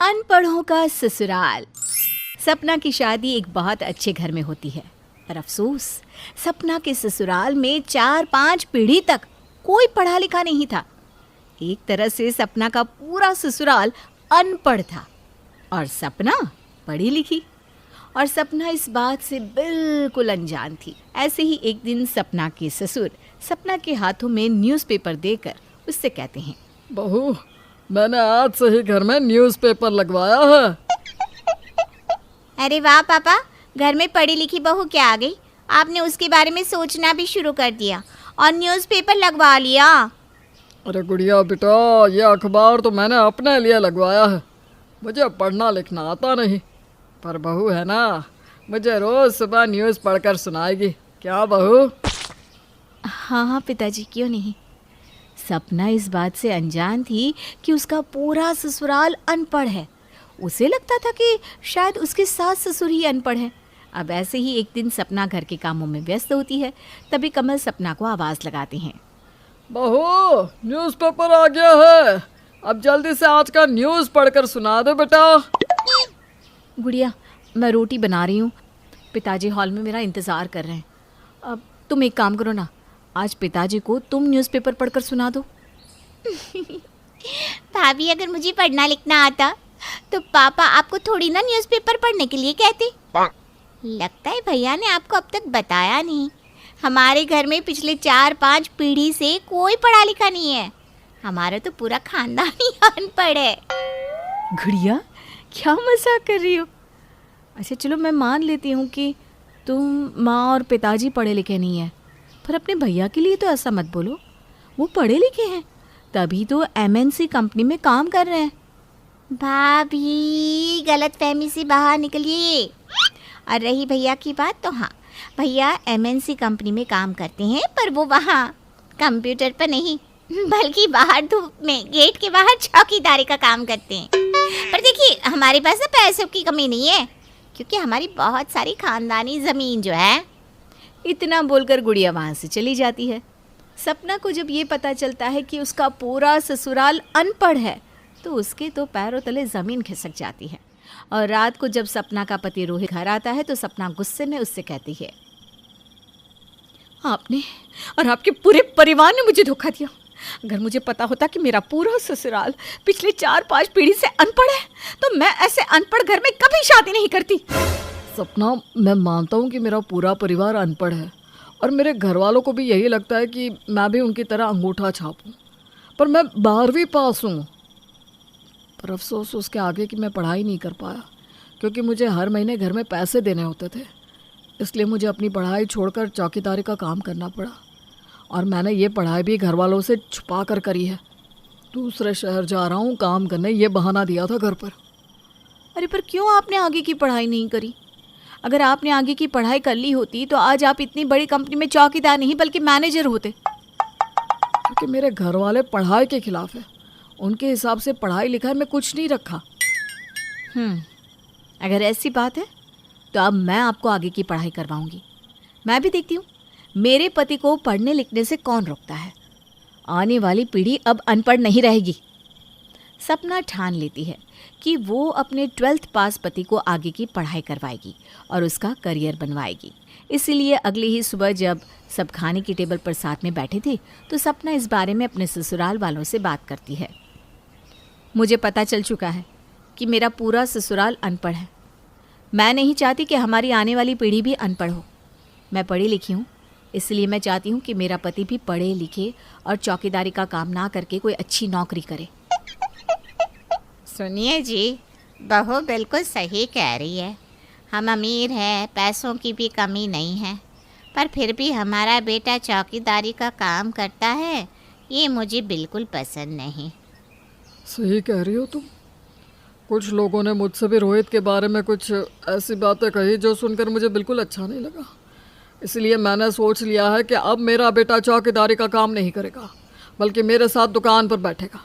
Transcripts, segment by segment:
अनपढ़ों का ससुराल। सपना की शादी एक बहुत अच्छे घर में होती है, पर अफसोस सपना के ससुराल में 4-5 पीढ़ी तक कोई पढ़ा लिखा नहीं था। एक तरह से सपना का पूरा ससुराल अनपढ़ था और सपना पढ़ी लिखी। और सपना इस बात से बिल्कुल अनजान थी। ऐसे ही एक दिन सपना के ससुर सपना के हाथों में न्यूज़पेपर देकर उससे कहते हैं, बहू, मैंने आज से ही घर में न्यूज़पेपर लगवाया है। अरे वाह पापा, घर में पढ़ी लिखी बहू क्या आ गई। आपने उसके बारे में सोचना भी शुरू कर दिया और न्यूज़पेपर लगवा लिया। अरे गुड़िया बेटा, ये अखबार तो मैंने अपने लिए लगवाया है। मुझे पढ़ना लिखना आता नहीं, पर बहू है ना, मुझे रोज़ सुबह न्यूज़ पढ़कर सुनाएगी। क्या बहू? हाँ पिताजी, क्यों नहीं। सपना इस बात से अनजान थी कि उसका पूरा ससुराल अनपढ़ है। उसे लगता था कि शायद उसके सास ससुर ही अनपढ़ हैं। अब ऐसे ही एक दिन सपना घर के कामों में व्यस्त होती है, तभी कमल सपना को आवाज़ लगाते हैं, बहू, न्यूज़पेपर आ गया है, अब जल्दी से आज का न्यूज़ पढ़कर सुना दे बेटा। गुड़िया, मैं रोटी बना रही हूँ, पिताजी हॉल में मेरा इंतज़ार कर रहे हैं। अब तुम एक काम करो ना, आज पिताजी को तुम न्यूज़पेपर पढ़कर सुना दो। भाभी, अगर मुझे पढ़ना लिखना आता तो पापा आपको थोड़ी ना न्यूज़पेपर पढ़ने के लिए कहते। लगता है भैया ने आपको अब तक बताया नहीं। हमारे घर में पिछले 4-5 पीढ़ी से कोई पढ़ा लिखा नहीं है। हमारा तो पूरा खानदान ही अनपढ़ है। गुड़िया, क्या मजाक कर रही हो। अच्छा चलो, मैं मान लेती हूँ कि तुम माँ और पिताजी पढ़े लिखे नहीं हैं, पर अपने भैया के लिए तो ऐसा मत बोलो। वो पढ़े लिखे हैं, तभी तो एमएनसी कंपनी में काम कर रहे हैं। भाभी, गलतफहमी से बाहर निकलिए। और रही भैया की बात, तो हाँ, भैया एमएनसी कंपनी में काम करते हैं, पर वो वहाँ कंप्यूटर पर नहीं बल्कि बाहर धूप में गेट के बाहर चौकीदारी का काम करते हैं। पर देखिए, हमारे पास ना पैसों की कमी नहीं है, क्योंकि हमारी बहुत सारी खानदानी ज़मीन जो है। इतना बोलकर गुड़िया वहाँ से चली जाती है। सपना को जब ये पता चलता है कि उसका पूरा ससुराल अनपढ़ है, तो उसके तो पैरों तले ज़मीन खिसक जाती है। और रात को जब सपना का पति रोहित घर आता है, तो सपना गुस्से में उससे कहती है, आपने और आपके पूरे परिवार ने मुझे धोखा दिया। अगर मुझे पता होता कि मेरा पूरा ससुराल पिछले 4-5 पीढ़ी से अनपढ़ है, तो मैं ऐसे अनपढ़ घर में कभी शादी नहीं करती। सपना, मैं मानता हूँ कि मेरा पूरा परिवार अनपढ़ है और मेरे घर वालों को भी यही लगता है कि मैं भी उनकी तरह अंगूठा छापूं, पर मैं 12वीं पास हूँ। पर अफसोस उसके आगे कि मैं पढ़ाई नहीं कर पाया, क्योंकि मुझे हर महीने घर में पैसे देने होते थे। इसलिए मुझे अपनी पढ़ाई छोड़कर चौकीदारी का काम करना पड़ा, और मैंने ये पढ़ाई भी घर वालों से छुपा कर करी है। दूसरे शहर जा रहा हूँ काम करने, ये बहाना दिया था घर पर। अरे पर क्यों आपने आगे की पढ़ाई नहीं करी? अगर आपने आगे की पढ़ाई कर ली होती तो आज आप इतनी बड़ी कंपनी में चौकीदार नहीं बल्कि मैनेजर होते। क्योंकि मेरे घर वाले पढ़ाई के खिलाफ है। उनके हिसाब से पढ़ाई लिखाई में कुछ नहीं रखा। अगर ऐसी बात है तो अब मैं आपको आगे की पढ़ाई करवाऊंगी। मैं भी देखती हूँ मेरे पति को पढ़ने लिखने से कौन रोकता है। आने वाली पीढ़ी अब अनपढ़ नहीं रहेगी। सपना ठान लेती है कि वो अपने 12th पास पति को आगे की पढ़ाई करवाएगी और उसका करियर बनवाएगी। इसीलिए अगली ही सुबह जब सब खाने की टेबल पर साथ में बैठे थे, तो सपना इस बारे में अपने ससुराल वालों से बात करती है। मुझे पता चल चुका है कि मेरा पूरा ससुराल अनपढ़ है। मैं नहीं चाहती कि हमारी आने वाली पीढ़ी भी अनपढ़ हो। मैं पढ़ी लिखी हूँ, इसलिए मैं चाहती हूँ कि मेरा पति भी पढ़े लिखे और चौकीदारी का काम ना करके कोई अच्छी नौकरी करे। सुनिए जी, बहू बिल्कुल सही कह रही है। हम अमीर हैं, पैसों की भी कमी नहीं है, पर फिर भी हमारा बेटा चौकीदारी का काम करता है, ये मुझे बिल्कुल पसंद नहीं। सही कह रही हो तुम। कुछ लोगों ने मुझसे भी रोहित के बारे में कुछ ऐसी बातें कही जो सुनकर मुझे बिल्कुल अच्छा नहीं लगा। इसलिए मैंने सोच लिया है कि अब मेरा बेटा चौकीदारी का काम नहीं करेगा, बल्कि मेरे साथ दुकान पर बैठेगा।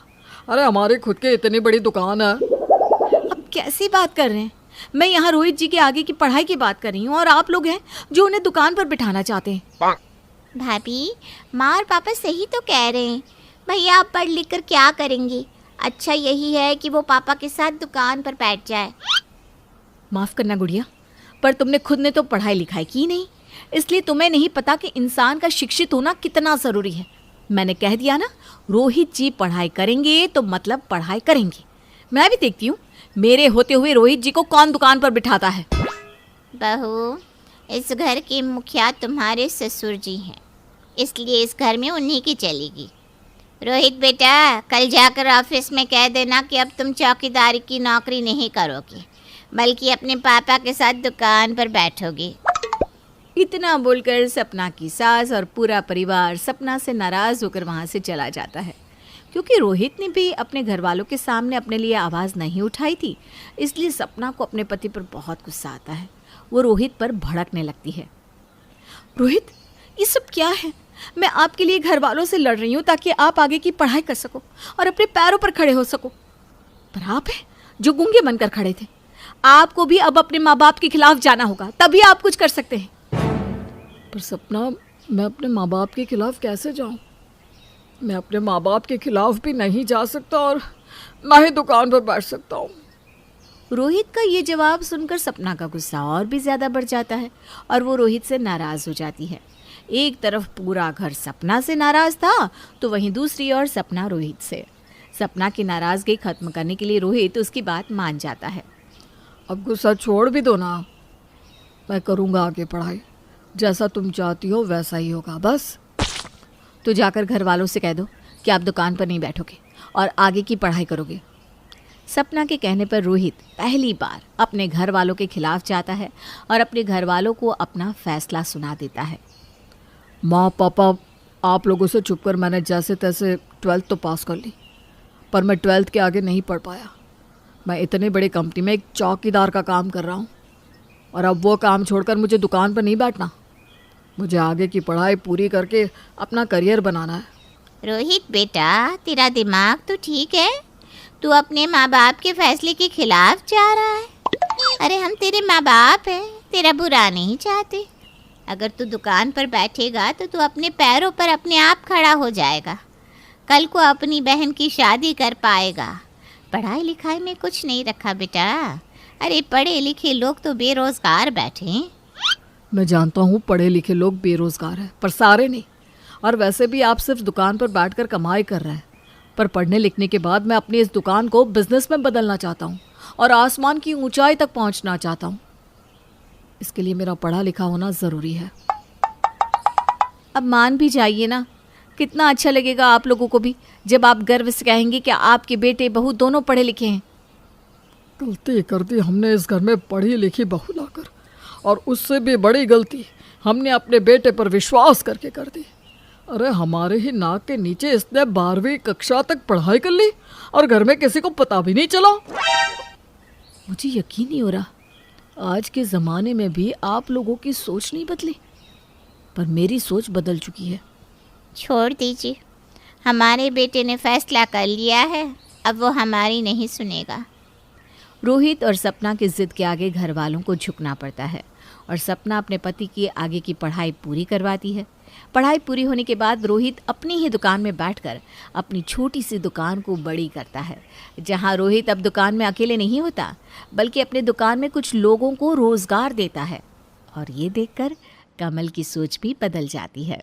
अरे हमारी खुद की इतनी बड़ी दुकान है। अब कैसी बात कर रहे हैं? मैं यहाँ रोहित जी के आगे की पढ़ाई की बात कर रही हूँ और आप लोग हैं जो उन्हें दुकान पर बिठाना चाहते हैं। भाभी, माँ और पापा सही तो कह रहे हैं। भैया आप पढ़ लिख कर क्या करेंगे? अच्छा यही है कि वो पापा के साथ दुकान पर बैठ जाए। माफ़ करना गुड़िया, पर तुमने खुद ने तो पढ़ाई लिखाई की नहीं, इसलिए तुम्हें नहीं पता कि इंसान का शिक्षित होना कितना ज़रूरी है। मैंने कह दिया ना, रोहित जी पढ़ाई करेंगे तो मतलब पढ़ाई करेंगे। मैं भी देखती हूँ मेरे होते हुए रोहित जी को कौन दुकान पर बिठाता है। बहू, इस घर के मुखिया तुम्हारे ससुर जी हैं, इसलिए इस घर में उन्हीं की चलेगी। रोहित बेटा, कल जाकर ऑफिस में कह देना कि अब तुम चौकीदारी की नौकरी नहीं करोगे, बल्कि अपने पापा के साथ दुकान पर बैठोगे। इतना बोलकर सपना की सास और पूरा परिवार सपना से नाराज़ होकर वहाँ से चला जाता है। क्योंकि रोहित ने भी अपने घर वालों के सामने अपने लिए आवाज़ नहीं उठाई थी, इसलिए सपना को अपने पति पर बहुत गुस्सा आता है। वो रोहित पर भड़कने लगती है। रोहित, ये सब क्या है? मैं आपके लिए घर वालों से लड़ रही हूँ ताकि आप आगे की पढ़ाई कर सको और अपने पैरों पर खड़े हो सको। पर आप हैं जो गूंगे बनकर खड़े थे। आपको भी अब अपने माँ बाप के खिलाफ जाना होगा, तभी आप कुछ कर सकते हैं। पर सपना, मैं अपने माँ बाप के खिलाफ कैसे जाऊँ? मैं अपने माँ बाप के खिलाफ भी नहीं जा सकता और ना ही दुकान पर बैठ सकता हूँ। रोहित का ये जवाब सुनकर सपना का गुस्सा और भी ज़्यादा बढ़ जाता है और वो रोहित से नाराज़ हो जाती है। एक तरफ पूरा घर सपना से नाराज़ था तो वहीं दूसरी ओर सपना रोहित से। सपना की नाराज़गी ख़त्म करने के लिए रोहित उसकी बात मान जाता है। अब गुस्सा छोड़ भी दो ना, मैं करूँगा आगे पढ़ाई, जैसा तुम चाहती हो वैसा ही होगा बस। तो जाकर घर वालों से कह दो कि आप दुकान पर नहीं बैठोगे और आगे की पढ़ाई करोगे। सपना के कहने पर रोहित पहली बार अपने घर वालों के खिलाफ जाता है और अपने घर वालों को अपना फैसला सुना देता है। माँ पापा, आप लोगों से छुप कर मैंने जैसे तैसे 12th तो पास कर ली, पर मैं 12th के आगे नहीं पढ़ पाया। मैं इतने बड़ी कंपनी में एक चौकीदार का काम कर रहा हूँ और अब वो काम छोड़कर मुझे दुकान पर नहीं बैठना। मुझे आगे की पढ़ाई पूरी करके अपना करियर बनाना है। रोहित बेटा, तेरा दिमाग तो ठीक है, तू अपने माँ बाप के फैसले के खिलाफ जा रहा है। अरे हम तेरे माँ बाप हैं, तेरा बुरा नहीं चाहते। अगर तू दुकान पर बैठेगा तो तू अपने पैरों पर अपने आप खड़ा हो जाएगा, कल को अपनी बहन की शादी कर पाएगा। पढ़ाई लिखाई में कुछ नहीं रखा बेटा। अरे पढ़े लिखे लोग तो बेरोजगार बैठे हैं। मैं जानता हूँ पढ़े लिखे लोग बेरोजगार हैं, पर सारे नहीं। और वैसे भी आप सिर्फ दुकान पर बैठकर कमाई कर रहे हैं, पर पढ़ने लिखने के बाद मैं अपनी इस दुकान को बिजनेस में बदलना चाहता हूँ और आसमान की ऊंचाई तक पहुँचना चाहता हूँ। इसके लिए मेरा पढ़ा लिखा होना ज़रूरी है। अब मान भी जाइए ना, कितना अच्छा लगेगा आप लोगों को भी जब आप गर्व से कहेंगे कि आपके बेटे बहू दोनों पढ़े लिखे हैं। गलती कर दी हमने इस घर में पढ़ी लिखी बहू लाकर, और उससे भी बड़ी गलती हमने अपने बेटे पर विश्वास करके कर दी। अरे हमारे ही नाक के नीचे इसने 12वीं कक्षा तक पढ़ाई कर ली और घर में किसी को पता भी नहीं चला। मुझे यकीन नहीं हो रहा, आज के ज़माने में भी आप लोगों की सोच नहीं बदली, पर मेरी सोच बदल चुकी है। छोड़ दीजिए, हमारे बेटे ने फैसला कर लिया है, अब वो हमारी नहीं सुनेगा। रोहित और सपना की जिद के आगे घर वालों को झुकना पड़ता है और सपना अपने पति की आगे की पढ़ाई पूरी करवाती है। पढ़ाई पूरी होने के बाद रोहित अपनी ही दुकान में बैठकर अपनी छोटी सी दुकान को बड़ी करता है, जहां रोहित अब दुकान में अकेले नहीं होता बल्कि अपने दुकान में कुछ लोगों को रोजगार देता है। और ये देखकर कमल की सोच भी बदल जाती है।